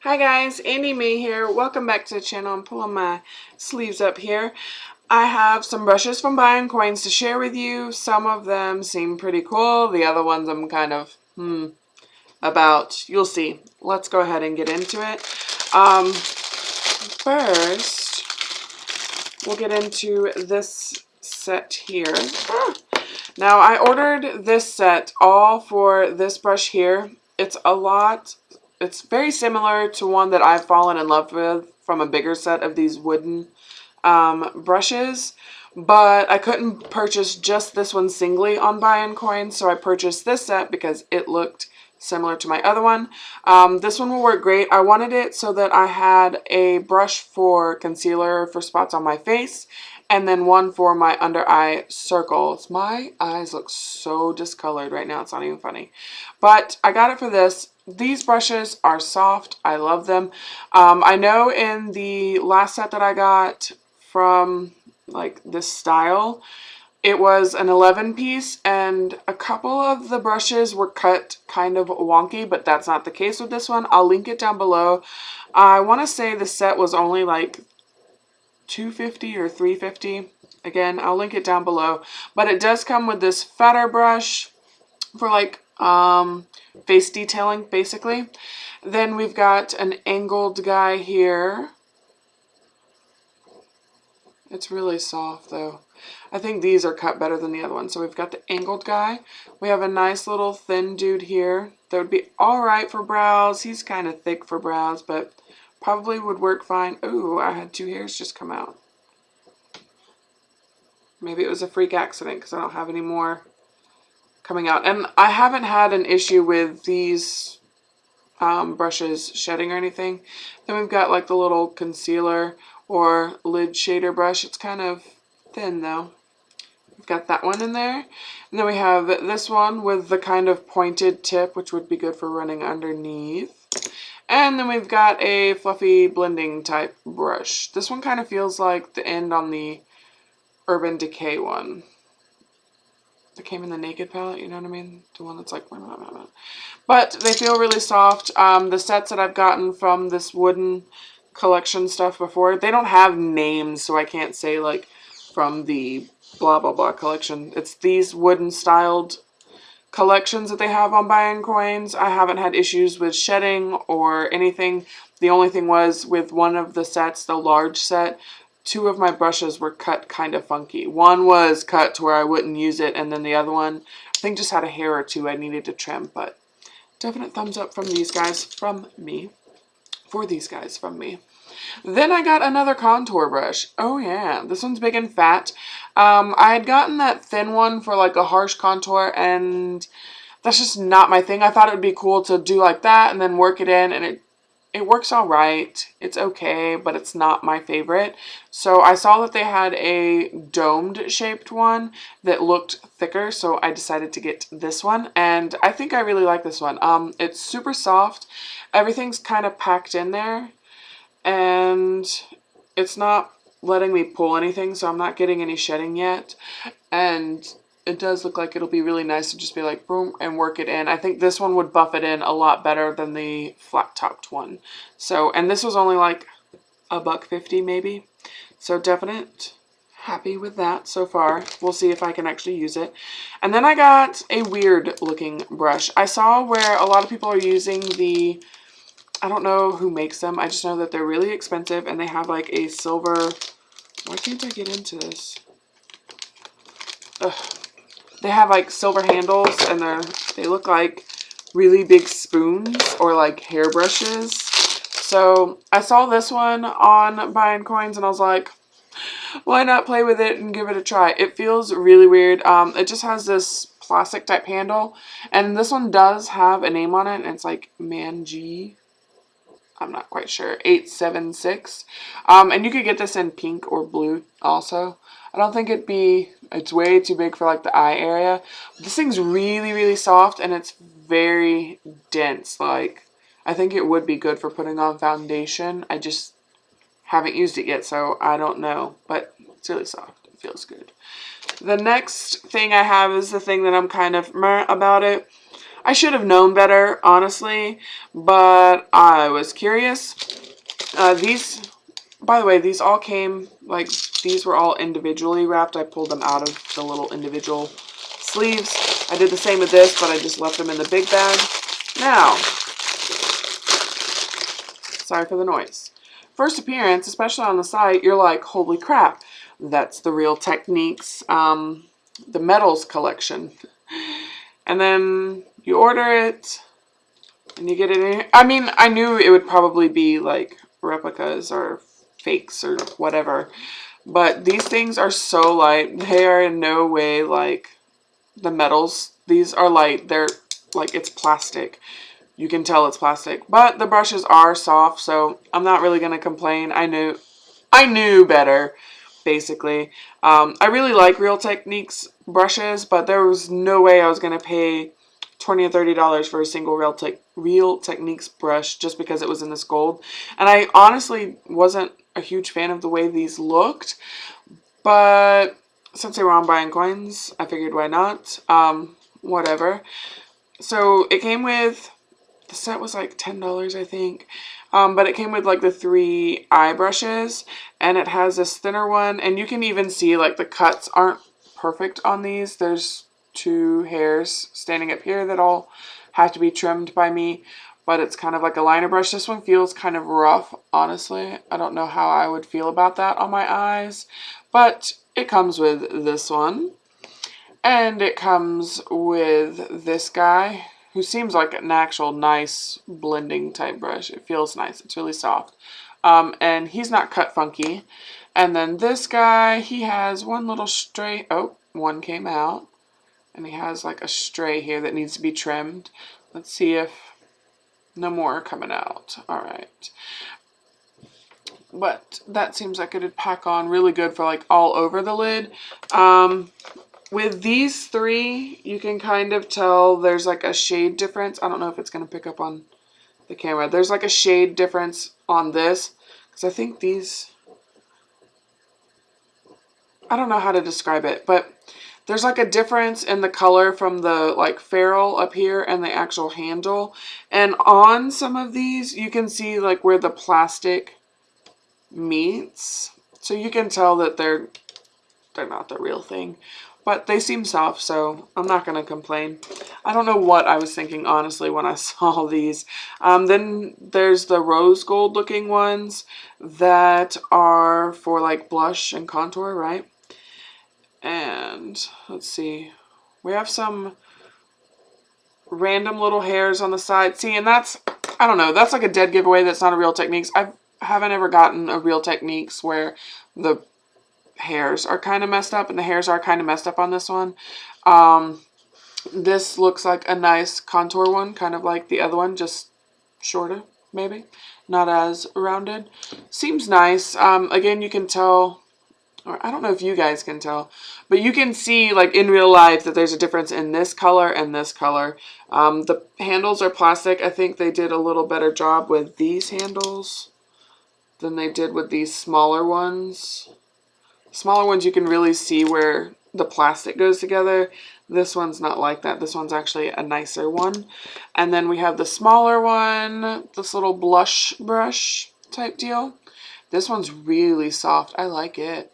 Hi guys, Andy May here. Welcome back to the channel. I'm pulling my sleeves up here. I have some brushes from Buyincoins to share with you. Some of them seem pretty cool. The other ones I'm kind of about. You'll see. Let's go ahead and get into it. First, we'll get into this set here. Now, I ordered this set all for this brush here. It's very similar to one that I've fallen in love with from a bigger set of these wooden brushes. But I couldn't purchase just this one singly on Buyincoins, so I purchased this set because it looked similar to my other one. This one will work great. I wanted it so that I had a brush for concealer for spots on my face, and then one for my under eye circles. My eyes look so discolored right now, it's not even funny. But I got it for this. These brushes are soft. I love them. I know in the last set that I got from like this style, it was an 11 piece and a couple of the brushes were cut kind of wonky, but that's not the case with this one. I'll link it down below. I want to say the set was only like $250 or $350. Again, I'll link it down below. But it does come with this fatter brush for like face detailing, basically. Then we've got an angled guy here. It's really soft though. I think these are cut better than the other one. So we've got the angled guy. We have a nice little thin dude here that would be all right for brows. He's kind of thick for brows, but probably would work fine. Ooh, I had two hairs just come out. Maybe it was a freak accident because I don't have any more coming out. And I haven't had an issue with these brushes shedding or anything. Then we've got like the little concealer or lid shader brush. It's kind of thin though. We've got that one in there. And then we have this one with the kind of pointed tip, which would be good for running underneath. And then we've got a fluffy blending type brush. This one kind of feels like the end on the Urban Decay one. That came in the Naked palette, you know what I mean? The one that's like... But they feel really soft. The sets that I've gotten from this wooden collection stuff before, they don't have names, so I can't say like from the blah blah blah collection. It's these wooden styled collections that they have on Buyincoins. I haven't had issues with shedding or anything. The only thing was with one of the sets, the large set, two of my brushes were cut kind of funky. One was cut to where I wouldn't use it, and then the other one, I think, just had a hair or two I needed to trim. But definite thumbs up from these guys from me. For these guys from me. Then I got another contour brush. Oh yeah, this one's big and fat. I had gotten that thin one for like a harsh contour, and that's just not my thing. I thought it would be cool to do like that and then work it in, and it works all right. It's okay, but it's not my favorite. So I saw that they had a domed shaped one that looked thicker, so I decided to get this one, and I think I really like this one. It's super soft. Everything's kind of packed in there, and it's not letting me pull anything, so I'm not getting any shedding yet. And it does look like it'll be really nice to just be like boom and work it in. I think this one would buff it in a lot better than the flat topped one. So, and this was only like $1.50 maybe. So definite happy with that so far. We'll see if I can actually use it. And then I got a weird looking brush. I saw where a lot of people are using the, I don't know who makes them. I just know that they're really expensive and they have like a silver, why can't I get into this? Ugh. They have like silver handles, and they look like really big spoons or like hairbrushes. So I saw this one on Buyincoins and I was like, why not play with it and give it a try? It feels really weird. It just has this plastic type handle, and this one does have a name on it, and it's like Manji. I'm not quite sure. 876. And you could get this in pink or blue also. I don't think it's way too big for like the eye area. This thing's really, really soft, and it's very dense. Like, I think it would be good for putting on foundation. I just haven't used it yet, so I don't know. But it's really soft. It feels good. The next thing I have is the thing that I'm kind of meh about it. I should have known better, honestly, but I was curious. These, by the way, these all came, like, these were all individually wrapped. I pulled them out of the little individual sleeves. I did the same with this, but I just left them in the big bag. Now, sorry for the noise. First appearance, especially on the site, you're like, holy crap, that's the Real Techniques, the metals collection. And then you order it, and you get it in. I mean, I knew it would probably be like replicas or fakes or whatever, but these things are so light. They are in no way like the metals. These are light. They're like, it's plastic. You can tell it's plastic, but the brushes are soft, so I'm not really going to complain. I knew better, basically. I really like Real Techniques brushes, but there was no way I was going to pay $20 or $30 for a single Real Techniques brush just because it was in this gold. And I honestly wasn't a huge fan of the way these looked, but since they were on Buyincoins, I figured why not. Whatever. So it came with, the set was like $10, I think. But it came with like the 3 eye brushes, and it has this thinner one, and you can even see like the cuts aren't perfect on these. There's 2 hairs standing up here that all have to be trimmed by me, but it's kind of like a liner brush. This one feels kind of rough, honestly. I don't know how I would feel about that on my eyes, but it comes with this one, and it comes with this guy, who seems like an actual nice blending type brush. It feels nice. It's really soft. And he's not cut funky. And then this guy, he has one little stray. Oh, one came out. And he has like a stray here that needs to be trimmed. Let's see if no more are coming out. All right. But that seems like it'd pack on really good for like all over the lid. With these 3, you can kind of tell there's like a shade difference. I don't know if it's going to pick up on the camera. There's like a shade difference on this, because I think these, I don't know how to describe it, but there's like a difference in the color from the like ferrule up here and the actual handle. And on some of these, you can see like where the plastic meets. So you can tell that they're not the real thing. But they seem soft, so I'm not going to complain. I don't know what I was thinking, honestly, when I saw these. Then there's the rose gold looking ones that are for like blush and contour, right? And let's see. We have some random little hairs on the side. See, and that's, I don't know, that's like a dead giveaway. That's not a Real Techniques. I haven't ever gotten a Real Techniques where the hairs are kind of messed up, and the hairs are kind of messed up on this one. This looks like a nice contour one, kind of like the other one, just shorter, maybe. Not as rounded. Seems nice. Again, you can tell, or I don't know if you guys can tell, but you can see like in real life that there's a difference in this color and this color. The handles are plastic. I think they did a little better job with these handles than they did with these smaller ones. Smaller ones, you can really see where the plastic goes together. This one's not like that. This one's actually a nicer one. And then we have the smaller one, this little blush brush type deal. This one's really soft. I like it.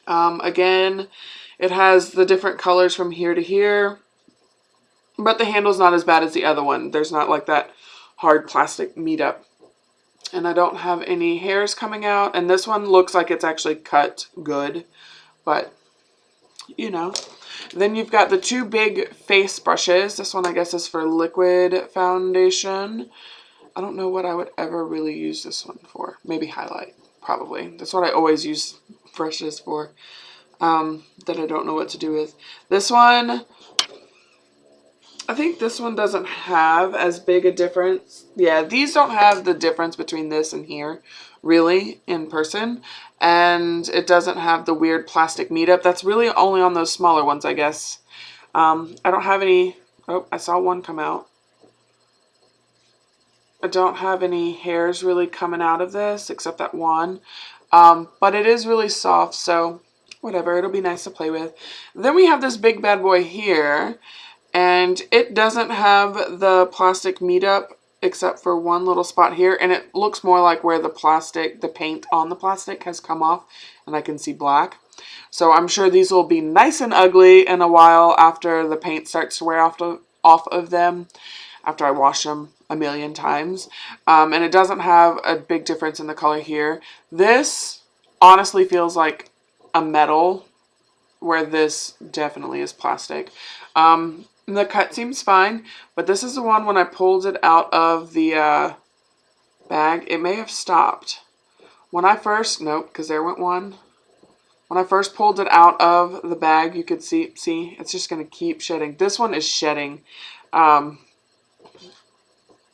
Again, it has the different colors from here to here, but the handle's not as bad as the other one. There's not like that hard plastic meetup. And I don't have any hairs coming out. And this one looks like it's actually cut good. But, you know. Then you've got the 2 big face brushes. This one, I guess, is for liquid foundation. I don't know what I would ever really use this one for. Maybe highlight, probably. That's what I always use brushes for. That I don't know what to do with. This one, I think this one doesn't have as big a difference. Yeah, these don't have the difference between this and here, really, in person. And it doesn't have the weird plastic meetup. That's really only on those smaller ones, I guess. I don't have any... Oh, I saw one come out. I don't have any hairs really coming out of this, except that one. But it is really soft, so whatever. It'll be nice to play with. Then we have this big bad boy here. And it doesn't have the plastic meetup except for one little spot here, and it looks more like where the paint on the plastic has come off, and I can see black. So I'm sure these will be nice and ugly in a while after the paint starts to wear off of them, after I wash them a million times. And it doesn't have a big difference in the color here. This honestly feels like a metal, where this definitely is plastic. The cut seems fine, but this is the one when I pulled it out of the bag, it may have stopped. When I first, nope, because there went one. When I first pulled it out of the bag, you could see it's just going to keep shedding. This one is shedding,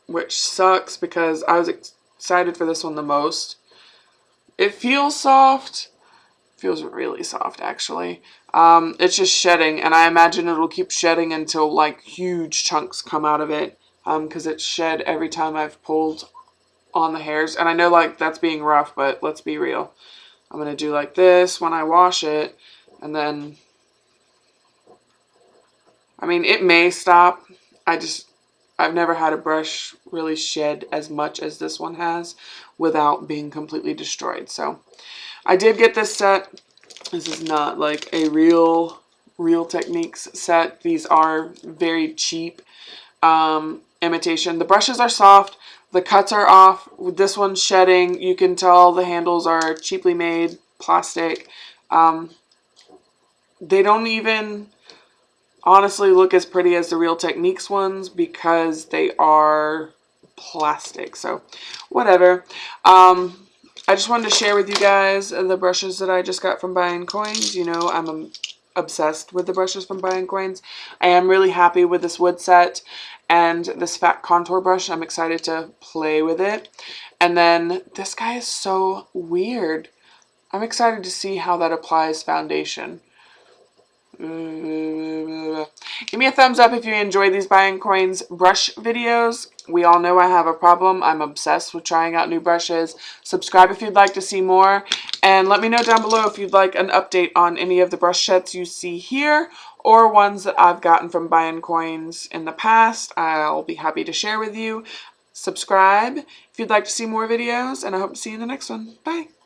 which sucks because I was excited for this one the most. It feels soft. Feels really soft, actually. It's just shedding, and I imagine it'll keep shedding until like huge chunks come out of it, because it's shed every time I've pulled on the hairs. And I know like that's being rough, but let's be real. I'm gonna do like this when I wash it, and then, I mean, it may stop. I've never had a brush really shed as much as this one has without being completely destroyed. So I did get this set. This is not like a Real Techniques set. These are very cheap imitation. The brushes are soft. The cuts are off. With this one shedding, you can tell the handles are cheaply made plastic. They don't even honestly look as pretty as the Real Techniques ones because they are plastic. So whatever. I just wanted to share with you guys the brushes that I just got from Buyincoins. You know, I'm obsessed with the brushes from Buyincoins. I am really happy with this wood set and this fat contour brush. I'm excited to play with it. And then this guy is so weird. I'm excited to see how that applies foundation. Give me a thumbs up if you enjoy these Buyincoins brush videos. We all know I have a problem. I'm obsessed with trying out new brushes. Subscribe if you'd like to see more. And let me know down below if you'd like an update on any of the brush sets you see here or ones that I've gotten from Buyincoins in the past. I'll be happy to share with you. Subscribe if you'd like to see more videos, and I hope to see you in the next one. Bye!